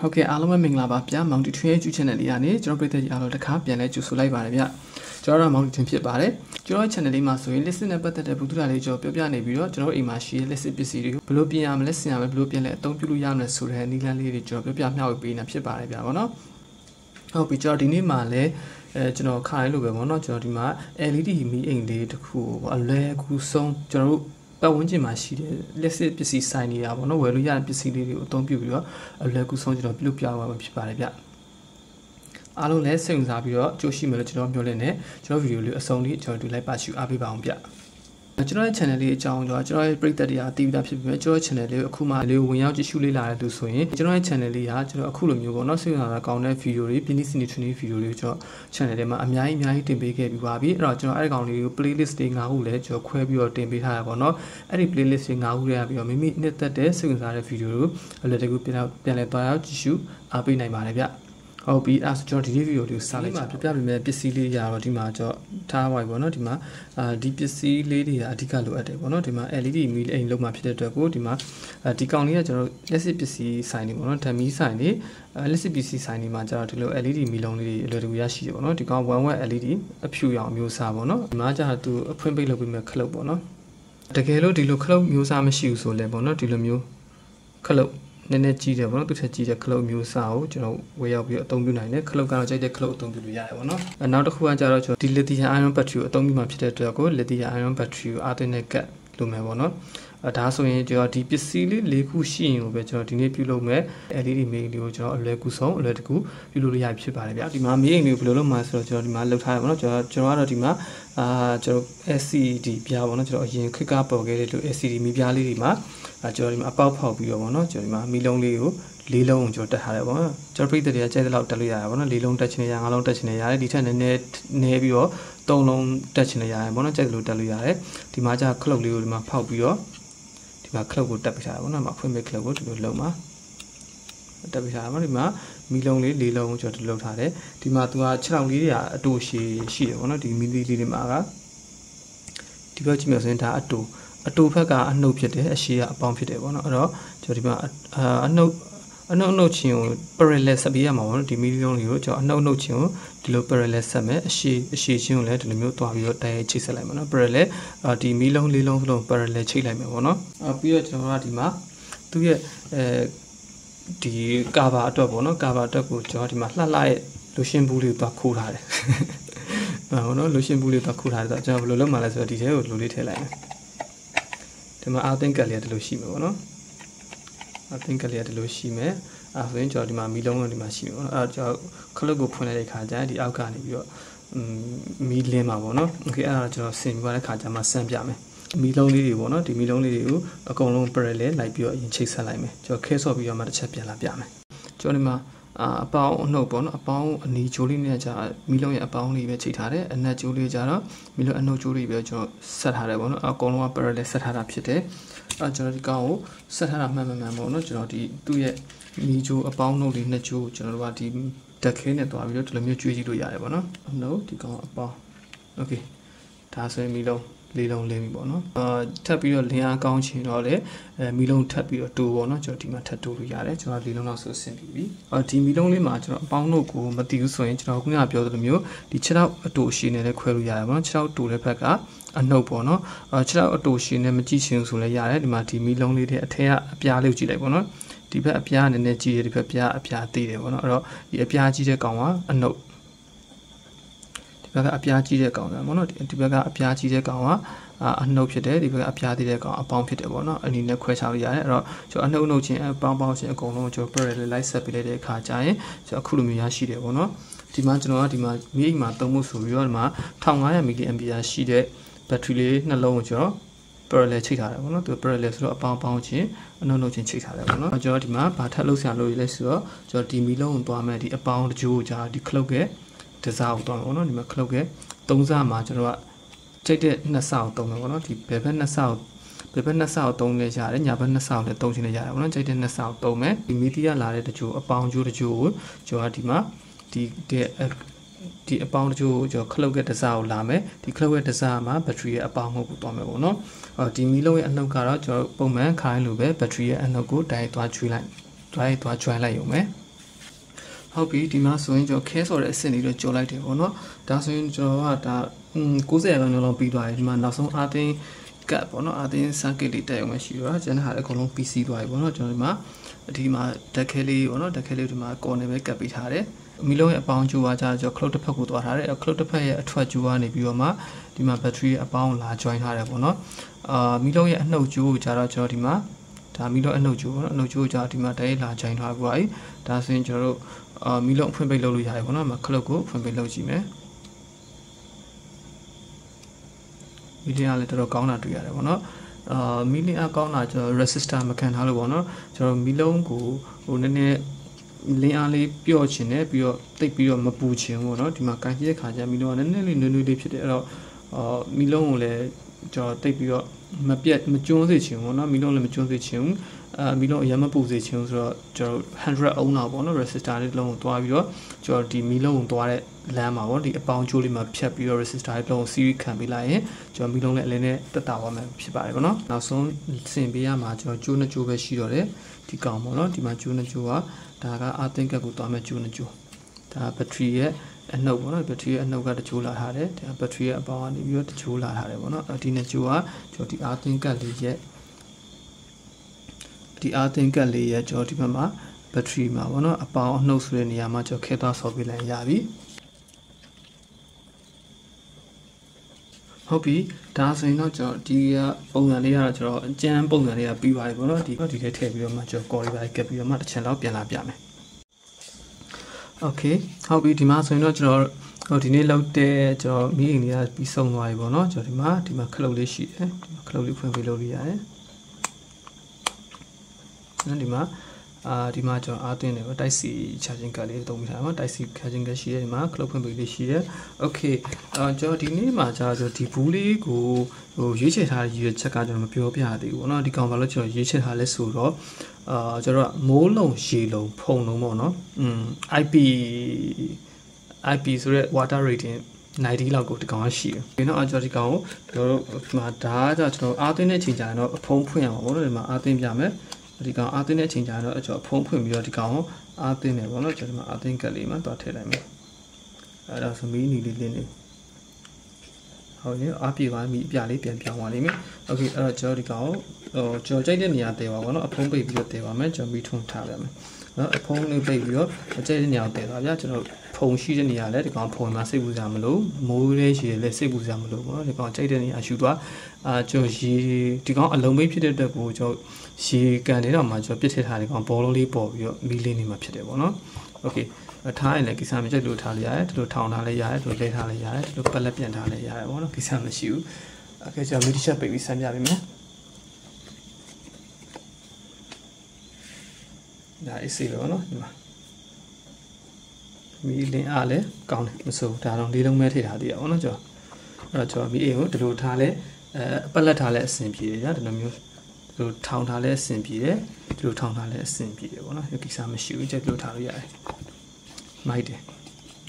ဟုတ်ကဲ့အားလုံးပဲမင်္ဂလာပါဗျာမောင်တီထွင်းရဲ့ channel လေးကနေကျွန်တော်ပြည်သက်ကြီးအားလုံးတစ်ခါပြန်လဲကြိုဆိုလိုက်ပါတယ်ဗျကျွန်တော်မောင်တီထွင်းဖြစ်ပါတယ်ကျွန်တော် channel လေးမှာဆိုရင် list နဲ့ပတ်သက်တဲ့ဗုဒ္ဓလေးကျွန်တော်ပြောပြနေပြီးတော့ကျွန်တော်အိမ်မှာရှိတဲ့ list ပစ္စည်းတွေကိုဘယ်လိုပြင်ရမလဲဆင်ရမလဲဘယ်လိုပြင်လဲအသုံးပြုလို့ရမလဲဆိုတဲ့နည်းလမ်းလေးတွေကျွန်တော်ပြောပြမျှဝေပေးနေဖြစ်ပါတယ်ဗျာဗောနော်ဟုတ်ပြီကျွန်တော်ဒီနေ့မှာလဲကျွန်တော်ခိုင်းလို့ပဲဗောနော်ကျွန်တော်ဒီမှာ LED မီးအိမ်လေးတစ်ခုကိုအလဲကူဆုံးကျွန်တော်တို့ပတ်ဝန်းကျင်မှာရှိတဲ့လက်စစ်ပစ္စည်းဆိုင်နေတာပေါ့နော်ဝယ်လို့ရတဲ့ပစ္စည်းလေးတွေကိုအသုံးပြုပြီးတော့အလွယ်ကူဆုံးကျွန်တော်ပြုလုပ်ပြသွားမှာဖြစ်ပါတယ်ဗျအားလုံးလည်းစိတ်ဝင်စားပြီးတော့ကြိုးရှိမယ်လို့ကျွန်တော်ပြောလင်းနေကျွန်တော်ဗီဒီယိုလေးအဆုံးလေးကျွန်တော်တို့လိုက်ပါရှုအားပေးပါအောင်ဗျကျွန်တော်ရဲ့ channel လေးအကြောင်းကျွန်တော်ရဲ့ပရိသတ်တွေကတည်ပြီးသားဖြစ်ပြီးကျွန်တော်ရဲ့ channel လေးကိုအခုမှလေးဝင်ရောက်ကြည့်ရှုလေ့လာတဲ့သူဆိုရင်ကျွန်တော်ရဲ့ channel လေးကကျွန်တော်အခုလိုမျိုးပေါ့နော်စိတ်ဝင်စားတာကောင်းတဲ့ဗီဒီယိုတွေပြင်းစင်နေထွန်းနေဗီဒီယိုတွေကျွန်တော် channel ထဲမှာအများကြီးတင်ပေးခဲ့ပြီးပါပြီအဲ့တော့ကျွန်တော်အဲ့ဒီကောင်လေးကို playlist တွေ9ခုလည်းကျွန်တော်ခွဲပြီးတော့တင်ပေးထားရပါတော့အဲ့ဒီ playlist တွေ9ခုထဲကပြီးတော့မိမိနှစ်သက်တဲ့စိတ်ဝင်စားတဲ့ဗီဒီယိုကိုအလွယ်တကူပြန်လဲသွားရောက်ကြည့်ရှုအားပေးနိုင်ပါတယ်ဗျဟုတ်ပြီအဲ့ကျွန်တော်ဒီဗီဒီယိုလေးကိုစလိုက်မှာပြပြပေးမယ်ပစ္စည်းလေးရတော့ဒီမှာကျွန်တော်ထားပါပြီပေါ့နော်ဒီမှာဒီပစ္စည်းလေးတွေကအဓိကလိုအပ်တယ်ပေါ့နော်ဒီမှာ LED မီးအိမ်လုံးမှာဖြစ်တဲ့အတွက်ကိုဒီမှာဒီကောင်လေးကကျွန်တော်လက်စစ်ပစ္စည်းဆိုင်နေပေါ့နော်ဓာတ်မီးဆိုင်နေလက်စစ်ပစ္စည်းဆိုင်နေမှာကျတော့ဒီလို LED မီးလုံးလေးတွေအလွယ်တကူရရှိတယ်ပေါ့နော်ဒီကောင်1 watt LED အဖြူရောင်မျိုးစားပေါ့နော်ဒီမှာကျတော့သူအဖွင့်ပိတ်လုပ်ပြီးမဲ့ခလုတ်ပေါ့နော်တကယ်လို့ဒီလိုခလုတ်မျိုးစားမရှိဘူးဆိုလဲပေါ့နော်ဒီလိုမျိုးခလုတ်နည်းနည်းကြီးတယ်ပေါ့နော်သူထက်ကြီးတဲ့ခလုတ်မျိုးစားကိုကျွန်တော်ဝယ်ရောက်ပြီးအသုံးပြုနိုင်တယ်ခလုတ်ကတော့ကြိုက်တဲ့ခလုတ်အသုံးပြုလို့ရတယ်ပေါ့နော်နောက်တစ်ခုကကျတော့ကျွန်တော်ဒီ lithium ion battery ကိုအသုံးပြုမှာဖြစ်တဲ့အတွက်ကို lithium ion battery ကိုအားသွင်းတဲ့ကတ်လိုမယ်ပေါ့နော်ဒါဆိုရင်ကျွန်တော်ဒီပစ္စည်းလေး၄ခုရှိရင်ကိုပဲကျွန်တော်ဒီနေ့ပြုလုပ်မယ် LED မီးလေးကိုကျွန်တော်အလွယ်ကူဆုံးအလွယ်တကူပြုလုပ်လို့ရဖြစ်ပါတယ်ဗျာဒီမှာမီးအိမ်လေးကိုဘယ်လိုလုပ်မှာဆိုတော့ကျွန်တော်ဒီမှာလှုပ်ထားရပါတော့ကျွန်တော်ကတော့ဒီမှာကျွန်တော် LCD ပြားပေါ့နော်ကျွန်တော်အရင်ခက်ကပေါ်ခဲ့တဲ့လူ LCD မီးပြားလေးတွေမှာကျွန်တော်ဒီမှာအပေါက်ဖောက်ပြီးတော့ပေါ့နော်ကျွန်တော်ဒီမှာမီးလုံးလေးကို၄လုံးကိုကျွန်တော်တက်ထားတယ်ပေါ့နော်ကျွန်တော်ပြည်သက်တွေကကျဲတဲ့လောက်တက်လို့ရတယ်ပေါ့နော်၄လုံးတက်ချင်ရ၅လုံးတက်ချင်ရတယ်ဒီထက်နည်းပြီးတော့၃လုံးတက်ချင်ရတယ်ပေါ့နော်ကျဲတဲ့လိုတက်လို့ရတယ်ဒီမှာကျခလုတ်လေးကိုဒီမှာဖောက်ပြီးတော့ဒီမှာခလုတ်ကိုတက်ပေးထားတယ်ပေါ့နော်ဖွင့်ပေးခလုတ်ကိုဒီလိုလုံးမှာတက်ပေးထားတယ်ပေါ့ဒီမှာမီးလုံးလေး၄လုံးကိုကျွန်တော်လုပ်ထားတယ်ဒီမှာသူက6လောက်လေးတွေကအတူရှိတယ်ပေါ့နော်ဒီမီးလေးတွေမှာကဒီဘက်ကြည့်မယ်ဆိုရင်ဒါအတူဘက်ကအနှုတ်ဖြစ်တယ်အရှိကအပေါင်းဖြစ်တယ်ပေါ့နော်အဲ့တော့ကျွန်တော်ဒီမှာအနှုတ်ချင်းကို parallel ဆက်ပေးရမှာပေါ့နော်ဒီမီလီယံလေးကိုကျွန်တော်အနှုတ်ချင်းကိုဒီလို parallel ဆက်မယ်အရှိချင်းကိုလည်းဒီလိုမျိုးတွားပြီးတော့တိုက်ရိုက်ချိတ်ဆက်လိုက်မှာနော် parallel ဒီမီလုံးလေးလုံးစလုံး parallel ချိတ်လိုက်မယ်ပေါ့နော်ပြီးတော့ကျွန်တော်ကဒီမှာသူ့ရဲ့ဒီ cover အတွက်ပေါ့နော် cover အတွက်ကိုကျွန်တော်ဒီမှာလှလှရဲ့ lotion ဘူးလေးကိုတွားခိုးထားတယ်ဟုတ်နော် lotion ဘူးလေးတွားခိုးထားတယ်ဆိုတော့ကျွန်တော်ဘယ်လိုလုပ်မှလဲဆိုတော့ဒီထဲကိုလိုလေးထည့်လိုက်မယ်ဒီမှာအားသိန်းကတ်လေးတလို့ရှိမယ်ပေါ့နော်အားသိန်းကတ်လေးတလို့ရှိမယ်အဲဆိုရင်ကျွန်တော်ဒီမှာမီလုံးလုံးဒီမှာရှိမယ်ပေါ့နော်အဲကျွန်တော်ခလုတ်ကိုဖွင့်လိုက်တဲ့ခါကျရင်ဒီအောက်ကနေပြီးတော့မီလင်းမှာပေါ့နော်โอเคအဲ့ဒါကျွန်တော်ဆင်ပြီးတဲ့ခါကျမှဆန်းပြမယ်မီလုံးလေးတွေပေါ့နော်ဒီမီလုံးလေးတွေကိုအကုန်လုံး parallel လိုက်ပြီးတော့အရင်ချိတ်ဆက်လိုက်မယ်ကျွန်တော်ခဲဆော့ပြီးတော့မှတစ်ချက်ပြန်လာပြမယ်ကျွန်တော်ဒီမှာအပေါင်းအနှုတ်ပေါ့နော်အပေါင်းအနီကျိုးလေးနဲ့ကြာမီလုံးရဲ့အပေါင်းလေးပဲချိတ်ထားတယ်အနက်ကျိုးလေးကြာတော့မီလုံးအနှုတ်ကျိုးလေးပဲကျွန်တော်ဆက်ထားတယ်ပေါ့နော်အကုန်လုံးက parallel ဆက်ထားတာဖြစ်တယ်အဲကျွန်တော်ဒီကောင်ကိုဆက်ထားတာမှန်ပေါ့နော်ကျွန်တော်ဒီသူ့ရဲ့မီကျိုးအပေါင်းနှုတ်လေးနှစ်ကျိုးကျွန်တော်တို့ကဒီတက်ခဲနဲ့တွားပြီးတော့ဒီလိုမျိုးကျွေးကြည့်လို့ရတယ်ပေါ့နော်အနှုတ်ဒီကောင်အပေါင်းโอเคဒါဆိုရင်မီလုံးလေးလုံးလင်းပြီပေါ့နော်ထပ်ပြီးတော့လင်းအားကောင်းချင်တော့လေမီလုံးထပ်ပြီးတော့တိုးပေါ့နော်ကျွန်တော်ဒီမှာထပ်တိုးလို့ရတယ်ကျွန်တော်လေးလုံးလောက်ဆိုဆင်ပြီးပြီဒီမီလုံးလေးမှာကျွန်တော်အပေါင်းတို့ကိုမတည်ဘူးဆိုရင်ကျွန်တော်ခုနကပြောသလိုမျိုးဒီ6တော့အတူအရှိနဲ့လည်းခွဲလို့ရတယ်ပေါ့နော်6တော့တိုးတဲ့ဘက်ကအနှုတ်ပေါ့နော်6တော့အတူအရှိနဲ့မကြည့်ချင်ဆိုလည်းရတယ်ဒီမှာဒီမီလုံးလေးတွေအထက်ကအပြားလေးကိုကြည့်လိုက်ပေါ့နော်ဒီဘက်အပြားနည်းနည်းကြီးတယ်ဒီဘက်အပြားသေးတယ်ပေါ့နော်အဲ့တော့ဒီအပြားကြီးတဲ့ကောင်ကအနှုတ်ဒီဘက်ကအပြားကြီးတဲ့ကောင်ပေါ့နော်ဒီဘက်ကအပြားကြီးတဲ့ကောင်ကအနှုတ်ဖြစ်တယ်ဒီဘက်ကအပြားသေးတဲ့ကောင်အပေါင်းဖြစ်တယ်ပေါ့နော်အနေနဲ့ခွဲခြားလို့ရတယ်အဲ့တော့ကျွန်တော်အနှုတ်ချင်းအပေါင်းချင်းအကုန်လုံးကျွန်တော် parallel လိုက်ဆက်ပေးလိုက်တဲ့အခါကျရင်ကျွန်တော်အခုလိုမျိုးရရှိတယ်ပေါ့နော်ဒီမှာကျွန်တော်ကဒီမှာမီးအိမ်မှာသုံးဖို့ဆိုပြီးတော့ဒီမှာ1500 mAh ရှိတဲ့ battery လေးနှလုံးကိုကျွန်တော် parallel ချိတ်ထားတယ်ပေါ့နော်သူ parallel ဆိုတော့အပေါင်းချင်းအနှုတ်ချင်းချိတ်ထားတယ်ပေါ့နော်ကျွန်တော်ဒီမှာဘာထပ်လုပ်ဆရာလို့လဲဆိုတော့ကျွန်တော်ဒီမီလုံးကိုတွားမယ်ဒီအပေါင်းတကြိုးကြာဒီခလုတ်ကတစားကိုတွားမယ်ပေါ့နော်ဒီမှာခလုတ်က3စားမှာကျွန်တော်ကချိတ်တဲ့2စားကိုသုံးမယ်ပေါ့နော်ဒီဘယ်ဘက်2စားကိုသုံးလဲရတယ်ညာဘက်2စားကိုလည်းသုံးချင်လဲရတယ်ပေါ့နော်ချိတ်တဲ့2စားကိုသုံးမယ်ဒီမီဒီယာလာတဲ့တကြိုးအပေါင်းကျိုးတကြိုးကိုကျွန်တော်ဒီမှာဒီအပေါင်းတချို့ကျွန်တော်ခလုတ်ရဲ့တစားကိုလာမယ်ဒီခလုတ်ရဲ့တစားမှာဘက်ထရီရဲ့အပေါင်းမှုကိုတွားမယ်ပေါ့နော်ဒီမီလုံးရဲ့အနှုတ်ကတော့ကျွန်တော်ပုံမှန်ခိုင်းလို့ပဲဘက်ထရီရဲ့အနှုတ်ကိုတိုက်သွားကျွေးလိုက် drive သွား join လိုက်ရုံပဲ ဟုတ်ပြီဒီမှာဆိုရင်ကျွန်တော်ခဲဆိုတဲ့အဆင့်လေးတော့ကြော်လိုက်တယ်ပေါ့နော်ဒါဆိုရင်ကျွန်တော်ကဒါ90%လောက်ပြီးသွားပြီဒီမှာနောက်ဆုံးအားတင်းကတ်ပေါ့နော်အားတင်း circuit လေးတက်အောင်မရှိတော့ကျွန်တော်ဟာလည်းအကုန်လုံး PC သွားပြီပေါ့နော်ကျွန်တော်ဒီမှာဓာတ်ခဲလေးပေါ့နော်ဓာတ်ခဲလေးဒီမှာ corner ပဲကတ်ပေးထားတယ်မီလုံးရဲ့အပေါင်းကျိုးကကြာကျွန်တော် cloud တစ်ဖက်ကိုသွားထားတယ် cloud တစ်ဖက်ရဲ့အထွက်ကျိုးကနေပြီးတော့မှဒီမှာ battery ရဲ့အပေါင်းလာ join ထားတယ်ပေါ့နော်မီလုံးရဲ့အနှုတ်ကျိုးကိုကြာတော့ကျွန်တော်ဒီမှာဒါမီလုံးအနှုတ်ကျိုးပေါ့နော်အနှုတ်ကျိုးကိုကြာဒီမှာတိုက်ရိုက်လာ join ထားပြီးပါပြီဒါဆိုရင်ကျွန်တော်တို့မီလုံးဖွင့်ပိတ်လုပ်လို့ရတယ်ပေါ့နော် cloud ကိုဖွင့်ပိတ်လုပ်ကြည့်မယ်မီလီယာလည်းတော်တော်ကောင်းတာတွေ့ရတယ်ပေါ့နော်မီလီယာကောင်းတာကျွန်တော် resistor မခံထားလို့ပေါ့နော်ကျွန်တော်မီလုံးကိုဟိုနည်းနည်းလင်းအားလေးပျော့ချင်တယ်ပြီးတော့တိတ်ပြီးတော့မပူချင်ပေါ့နော်ဒီမှာကန်ကြည့်တဲ့ခါကျမီလုံးကနည်းနည်းလေးနွေးနွေးလေးဖြစ်တယ်အဲ့တော့မီလုံးကိုလည်းကျွန်တော်တိတ်ပြီးတော့မပြတ်မကျွန်းစေချင်ဘူးပေါ့နော်မီလုံးလည်းမကျွန်းစေချင်ဘူးမီလုံးအရင်မပူစေချင်ဘူးဆိုတော့ကျွန်တော်100 ohm လောက်ပေါ့နော် resistor လေးတစ်လုံးကိုတွားပြီးတော့ကျွန်တော်ဒီမီလုံးကိုတွားတဲ့လမ်းမှာပေါ့ဒီအပေါင်းကျိုးလေးမှာဖြတ်ပြီးတော့ resistor လေးတစ်လုံးကို series ခံပေးလိုက်ရင်ကျွန်တော်မီလုံးလည်းအလင်းနဲ့တက်တာပါမယ်ဖြစ်ပါတယ်ပေါ့နော်နောက်ဆုံးဆင်ပေးရမှာကျွန်တော်ကျိုးနှစ်ကျိုးပဲရှိတော့တယ်ဒီကောင်ပေါ့နော်ဒီမှာကျိုးနှစ်ကျိုးကဒါကအာသင်ကတ်ကိုတွားမဲ့ကျိုးနှစ်ကျိုးဒါ battery ရဲ့အနှုတ်ပေါ့နော် battery ရဲ့အနှုတ်ကတချိုးလာထားတယ်ဒါ battery ရဲ့အပေါင်းကနေပြီးတော့တချိုးလာထားတယ်ပေါ့နော်ဒီနှစ်ကျိုးကကျွန်တော်ဒီအာသင်ကတ်လေးရဲ့ဒီအာသင်ကတ်လေးရဲ့ကျွန်တော်ဒီဘက်မှာ battery မှာပေါ့နော်အပေါင်းအနှုတ်ဆိုတဲ့နေရာမှာကျွန်တော်ခဲသွားဆော်ပေးလိုက်ရပြီဟုတ်ပြီဒါဆိုရင်တော့ကျွန်တော်ဒီကပုံစံလေးကတော့ကျွန်တော်အကျန်းပုံစံလေးကပြီးသွားပြီပေါ့နော်ဒီထဲထည့်ပြီးတော့မှကျွန်တော် core လေးပါကပ်ပြီးတော့မှတစ်ချက်လောက်ပြန်လာပြမယ်Okay ဟုတ်ပြီဒီမှာဆိုရင်တော့ကျွန်တော်ဒီနေ့လောက်တဲ့ကျွန်တော်မီးအိမ်လေးကပြီးဆုံးသွားပြီပေါ့နော်ကျွန်တော်ဒီမှာခလုတ်လေးရှိတယ်ဒီမှာခလုတ်လေးဖွင့်ပေးလို့ရတယ်နော်ဒီမှာကျွန်တော်အားသွင်းတယ်ပေါ့တိုက်စီ charging card လေးသုံးပြီးထားပါတိုက်စီ charging card ရှိတယ်ဒီမှာခလုတ်ဖွင့်ပေးလေးရှိတယ် Okay ကျွန်တော်ဒီနေ့မှာကျွန်တော်ဒီဘူးလေးကိုဟိုရွေးချယ်ထားတဲ့ရည်ရွယ်ချက်ကကျွန်တော်မပြောပြရသေးဘူးပေါ့နော်ဒီကောင်ဘာလို့ကျွန်တော်ရွေးချယ်ထားလဲဆိုတော့ကျွန်တော်မိုးလုံရေလုံဖုံလုံးပေါ့နော်IP ဆိုတဲ့ water rating 90လောက်ကိုဒီကောင်ကရှိတယ်ဒီတော့ကျွန်တော်ဒီကောင်ကိုကျွန်တော်တို့ဒီမှာဒါကကျွန်တော်အားသွင်းတဲ့အချိန်ကျရင်တော့အဖုံးဖွင့်ရမှာပေါ့နော်ဒီမှာအားသွင်းပြမယ်ဒီကောင်အားသွင်းတဲ့အချိန်ကျရင်တော့ကျွန်တော်ဖုံးဖွင့်ပြီးတော့ဒီကောင်ကိုအားသွင်းမယ်ပေါ့နော်ကျွန်တော်ဒီမှာအားသွင်းကတ်လေးမှာတွားထည့်လိုက်မယ်အဲ့ဒါဆိုမီးနီလေးလင်းနေဟုတ်ရင်အားပြေသွားပြီအပြလေးပြန်ပြောင်းသွားလိမ့်မယ်โอเคအဲ့တော့ကျွန်တော်ဒီကောင်ကိုကျွန်တော်ကြိုက်တဲ့နေရာတည်ပါပေါ့နော်အဖုံးပိတ်ပြီးတော့တည်ပါမယ်ကျွန်တော်မီးထွန်းထားပြမယ်နော်အဖုံးလေးပိတ်ပြီးတော့ကြိုက်တဲ့နေရာတည်ပါဗျာကျွန်တော်ဖုံရှိတဲ့နေရာလဲဒီကောင်ဖုံမှာစိတ်ပူစရာမလိုမိုးလေးရှိလဲစိတ်ပူစရာမလိုပေါ့နော်ဒီကောင်ကြိုက်တဲ့နေရာရှူသွားကျွန်တော်ရေဒီကောင်အလုံးမိတ်ဖြစ်တဲ့အတွက်ကိုကျွန်တော်ရေကန်နေတော့မှကျွန်တော်ပြစ်ထည့်ထားဒီကောင်ဘောလုံးလေးပေါ်ပြီးတော့မီးလေးနေမှာဖြစ်တယ်ပေါ့နော်โอเคထားရင်လည်းကိစ္စမကြိုက်လို့ထားလိုက်ရတယ်ဒီလိုထောင်ထားလိုက်ရတယ်ဒီလိုလဲထားလိုက်ရတယ်ဒီလိုပက်လက်ပြန်ထားလိုက်ရတယ်ပေါ့နော်ကိစ္စမရှိဘူးโอเคကျွန်တော်မီးတစ်ချက်ပိတ်ပြီးဆန်းပြပေးမယ်ဒါအစ်စီပဲပေါ့နော်ဒီမှာမီးလင်းအားလည်းကောင်းတယ်မဆိုးဒါတော့လေးလုံးမဲထည့်ထားသေးရပါတော့ကျွန်တော်အဲ့တော့ကျွန်တော်မီးအိမ်ကိုဒီလိုထားလဲပက်လက်ထားလဲအဆင်ပြေတယ်ကြာဒီလိုမျိုးဒီလိုထောင်ထားလဲအဆင်ပြေတယ်ဒီလိုထောင်ထားလဲအဆင်ပြေတယ်ပေါ့နော်ဒီကိစ္စမရှိဘူးကြက်ဒီလိုထားလို့ရတယ်မိုက်တယ်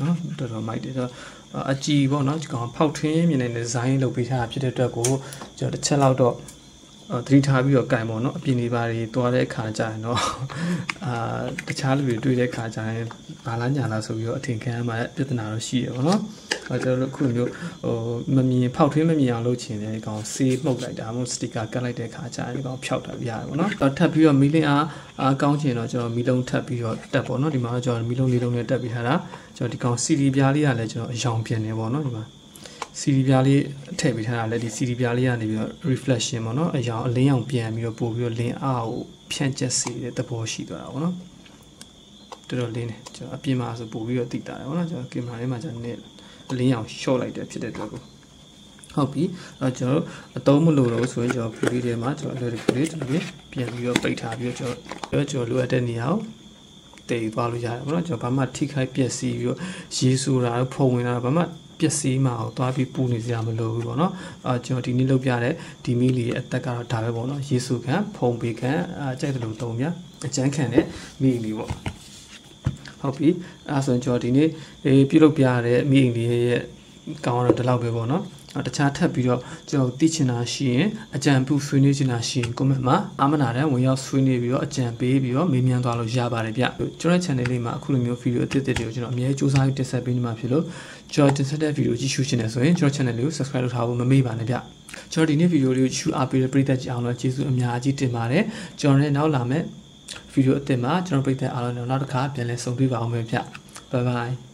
နော်တော်တော်မိုက်တယ်ဆိုတော့အကြည်ပေါ့နော်ဒီကောင်ဖောက်ထွင်းမြင်နေတဲ့ဒီဇိုင်းလုပ်ပေးထားတာဖြစ်တဲ့အတွက်ကိုကျွန်တော်တစ်ချက်လောက်တော့သတိထားပြီးတော့ကင်ပေါ့နော်အပြင်နေပါတွေတွားတဲ့အခါကျရင်တော့တခြားလူတွေတွေ့တဲ့အခါကျရင်ဘာလားညာလားဆိုပြီးတော့အထင်ခံရမှာပြဿနာတော့ရှိရပေါ့နော်ကျွန်တော်တို့အခုမျိုးမမြင်ဖောက်ထွင်းမမြင်အောင်လုပ်ချင်တယ်ဒီကောင်ဆေးမှုတ်လိုက်တာမို့စတစ်ကာကတ်လိုက်တဲ့အခါကျရင်ဒီကောင်ဖြောက်တာပြရတယ်ပေါ့နော်ထပ်ပြီးတော့မီလင်းအားကောင်းချင်တော့ကျွန်တော်မီလုံးထပ်ပြီးတော့တက်ပေါ့နော်ဒီမှာကျွန်တော်မီလုံးလေးလုံးနဲ့တက်ပြီးထားတာကျွန်တော်ဒီကောင် CD ပြားလေးကလည်းကျွန်တော်အယောင်ပြင်နေပေါ့နော်ဒီမှာCD ပြားလေးထည့်ပေးထားတာလည်းဒီ CD ပြားလေးကနေပြီးတော့ reflection ပေါ့နော်အရောင်အလင်းရောင်ပြန်ပြီးတော့ပို့ပြီးတော့လင်းအားကိုဖြန့်ကျက်စေတဲ့သဘောရှိသွားတာပေါ့နော်တော်တော်လင်းတယ်ကျွန်တော်အပြင်မှာဆိုပို့ပြီးတော့တိတာတယ်ပေါ့နော်ကျွန်တော်ကင်မရာလေးမှာကျွန်တော်နဲ့အလင်းရောင် short လိုက်တယ်ဖြစ်တဲ့အတွက်ကိုဟုတ်ပြီအဲ့ကျွန်တော်အသုံးမလို့တော့ဆိုရင်ကျွန်တော်ဖြူလေးထဲမှာကျွန်တော်အလွယ်တကူလေးကျွန်တော်ပြန်ပြီးတော့ပိတ်ထားပြီးတော့ကျွန်တော်လိုအပ်တဲ့နေရာကိုတည်သွားလို့ရတယ်ပေါ့နော်ကျွန်တော်ဘာမှထိခိုက်ပျက်စီးပြီးတော့ရေဆိုတာဖုံဝင်တာဘာမှပျက်စီးမှာတော့သွားပြီးပူနေစရာမလိုဘူးပေါ့နော်ကျွန်တော်ဒီနေ့လုပ်ပြတဲ့ဒီမီလီရဲ့အသက်ကတော့ဒါပဲပေါ့နော်ရေစုခံဖုံပေးခံကြိုက်တယ်လို့သုံးပြအကျန်းခံတဲ့မီလီပေါ့ဟုတ်ပြီအဲ့ဆိုရင်ကျွန်တော်ဒီနေ့ပြုလုပ်ပြရတဲ့မီလီရဲ့ကောင်းတော့ဒီလောက်ပဲပေါ့နော် တခြားထပ်ပြီးတော့ကျွန်တော်သိချင်တာရှိရင်အကြံပြုဆွေးနွေးချင်တာရှိရင် comment မှာအာမနာတန်းဝင်ရောက်ဆွေးနွေးပြီးတော့အကြံပေးပြီးတော့မေးမြန်းသွားလို့ရပါတယ်ဗျကျွန်တော် channel လေးမှာအခုလိုမျိုး video အသစ်တွေကိုကျွန်တော်အများကြီးစူးစမ်းတင်ဆက်ပေးနေမှာဖြစ်လို့ကျွန်တော်တင်ဆက်တဲ့ video ကြည့်ရှုချင်တယ်ဆိုရင်ကျွန်တော် channel လေးကို subscribe လုပ်ထားဖို့မမေ့ပါနဲ့ဗျကျွန်တော်ဒီနေ့ video လေးကိုကြည့်ရှုအားပေးတဲ့ပရိသတ်ကြီးအားလုံးကျေးဇူးအများကြီးတင်ပါတယ်ကျွန်တော်လည်းနောက်လာမယ့် video အသစ်မှာကျွန်တော်ပရိသတ်အားလုံးနောက်တစ်ခါပြန်လည်ဆုံတွေ့ပါအောင်မယ်ဗျ bye bye